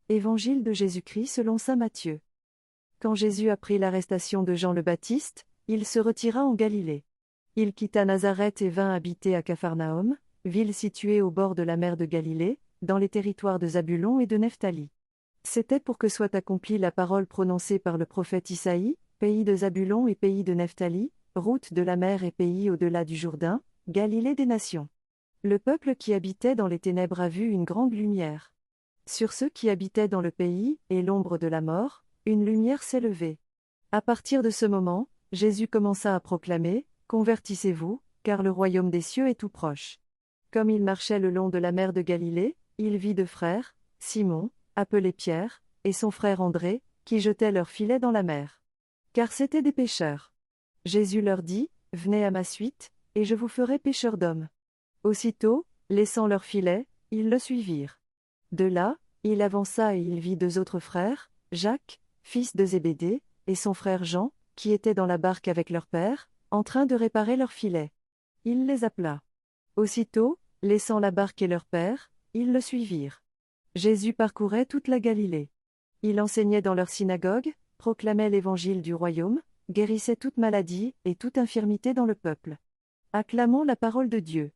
Évangile de Jésus-Christ selon saint Matthieu. Quand Jésus apprit l'arrestation de Jean le Baptiste, il se retira en Galilée. Il quitta Nazareth et vint habiter à Capharnaüm, ville située au bord de la mer de Galilée, dans les territoires de Zabulon et de Nephtali. C'était pour que soit accomplie la parole prononcée par le prophète Isaïe, pays de Zabulon et pays de Nephtali, route de la mer et pays au-delà du Jourdain, Galilée des nations. Le peuple qui habitait dans les ténèbres a vu une grande lumière. Sur ceux qui habitaient dans le pays, et l'ombre de la mort, une lumière s'est levée. À partir de ce moment, Jésus commença à proclamer, « Convertissez-vous, car le royaume des cieux est tout proche. » Comme il marchait le long de la mer de Galilée, il vit deux frères, Simon, appelé Pierre, et son frère André, qui jetaient leurs filets dans la mer. Car c'étaient des pêcheurs. Jésus leur dit, « Venez à ma suite, et je vous ferai pêcheurs d'hommes. » Aussitôt, laissant leurs filets, ils le suivirent. De là, il avança et il vit deux autres frères, Jacques, fils de Zébédée, et son frère Jean, qui étaient dans la barque avec leur père, en train de réparer leurs filets. Il les appela. Aussitôt, laissant la barque et leur père, ils le suivirent. Jésus parcourait toute la Galilée. Il enseignait dans leur synagogue, proclamait l'évangile du royaume, guérissait toute maladie et toute infirmité dans le peuple. Acclamons la parole de Dieu.